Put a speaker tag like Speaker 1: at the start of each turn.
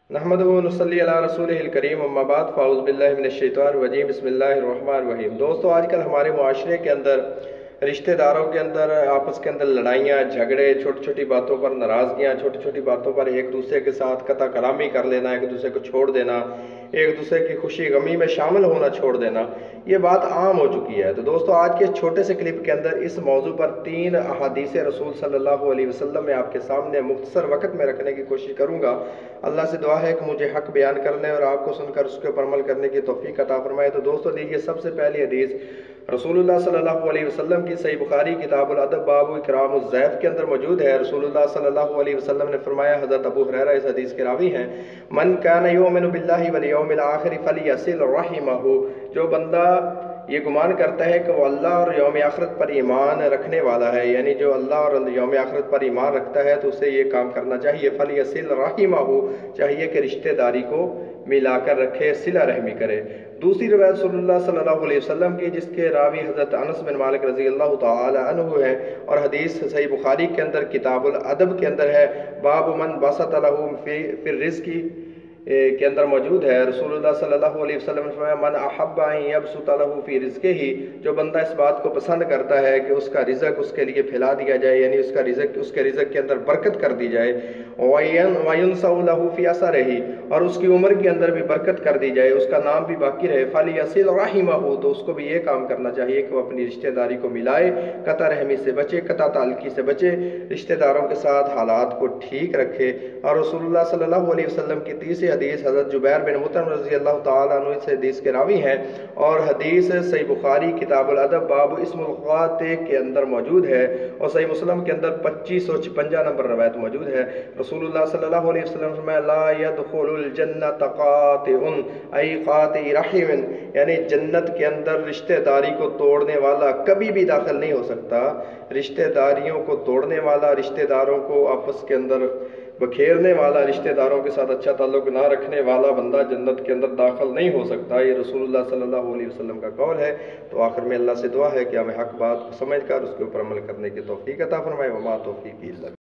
Speaker 1: नहमदुहु व नुसल्ली अला रसूलिहिल करीम अम्मा बाद फ़ाऊज़ु बिल्लाहि मिनश शैतानिर रजीम बिस्मिल्लाहिर रहमानिर रहीम। दोस्तों, आजकल हमारे मुआशरे के अंदर रिश्तेदारों के अंदर आपस के अंदर लड़ाइयाँ झगड़े, छोटी छोटी बातों पर नाराज़गियाँ, छोटी छोटी बातों पर एक दूसरे के साथ कता कलामी कर लेना, एक दूसरे को छोड़ देना, एक दूसरे की खुशी गमी में शामिल होना छोड़ देना, ये बात आम हो चुकी है। तो दोस्तों, आज के छोटे से क्लिप के अंदर इस मौजू पर 3 अहादीस रसूल सल्लल्लाहु अलैहि वसल्लम में आपके सामने मुख्तसर वक़्त में रखने की कोशिश करूँगा। अल्लाह से दुआ है कि मुझे हक़ बयान करने और आपको सुनकर उसके ऊपर अमल करने की तौफ़ीक़ अता फ़रमाए। तो दोस्तों, लीजिए सबसे पहली हदीस रसूलुल्लाह सल्लल्लाहु अलैहि वसल्लम की सही बुखारी किताबुल अदब बाब इकरामुज़ ज़ैफ़ के अंदर मौजूद है। रसूलुल्लाह सल्लल्लाहु अलैहि वसल्लम ने फरमाया, हज़रत अबू हुरैरा इस हदीस के रावी हैं, मन कान युमिनु बिल्लाहि वल यौमिल आखिर फलियसिल रहिमहु। जो बंदा ये गुमान करता है कि वो अल्लाह और यौम आखिरत पर ईमान रखने वाला है, यानी जो अल्लाह और यौम आखिरत पर ईमान रखता है, तो उसे ये काम करना चाहिए, फलियसिल रहिमहु, चाहिए कि रिश्तेदारी को मिलाकर रखे, सिला रहमी करे। दूसरी रिवायत रसूलुल्लाह सल्लल्लाहु अलैहि वसल्लम की, जिसके रावी हज़रत अनस बिन मालिक रज़ी अल्लाह तआला अन्हु है, और हदीस सही बुखारी के अंदर किताबुल अदब के अंदर है, बाब मन बसत लहु फिर रिज़्क़ी के अंदर मौजूद है। रसूलुल्लाह सल्लल्लाहु अलैहि वसल्लम ने फरमाया, मन अहब्बा अन यबसुत लहु फी रिज़्क़िही, जो बंदा इस बात को पसंद करता है कि उसका रिज़्क़ उसके लिए फैला दिया जाए, यानी उसका रिज़्क़ उसके रिज़्क़ के अंदर बरकत कर दी जाए, वयुनसउ लहु फी असरिही, और उसकी उम्र के अंदर भी बरकत कर दी जाए, उसका नाम भी बाकी रहे, फलियसिल रहिमहु, तो उसको भी ये काम करना चाहिए कि वो अपनी रिश्तेदारी को मिलाए, कता रहमी से बचे, कता ताल्लुकी से बचे, रिश्तेदारों के साथ हालात को ठीक रखे। और रसूलुल्लाह सल्लल्लाहु अलैहि वसल्लम की तीसरी हदीस हज़रत जुबैर बिन मुतइम रज़ी अल्लाह तआला अन्हु इस हदीस के रावी हैं, और हदीस सही बुखारी किताबुल अदब बाब इस्मुल ख़ातिब के अंदर मौजूद है, और सही मुस्लिम के अंदर 2556 नंबर रवायत मौजूद है। रसूलुल्लाह सल्लल्लाहु अलैहि वसल्लम ने फरमाया, ला यदखुलुल जन्नत क़ातिउन ऐ क़ाति रहिम, यानी जन्नत के अंदर रिश्तेदारी को तोड़ने वाला कभी भी दाखिल नहीं हो सकता। रिश्तेदारियों को तोड़ने वाला, रिश्तेदारों को आपस के अंदर बखेरने वाला, रिश्तेदारों के साथ अच्छा ताल्लुक ना रखने वाला बंदा जन्नत के अंदर दाखिल नहीं हो सकता। ये रसूलुल्लाह सल्लल्लाहु अलैहि वसल्लम का कौल है। तो आखिर में अल्लाह से दुआ है कि हमें हक़ बात को समझ कर उसके ऊपर अमल करने की तौफ़ीक़ अता फ़रमाए। वमा तौफ़ीक़ी इल्ला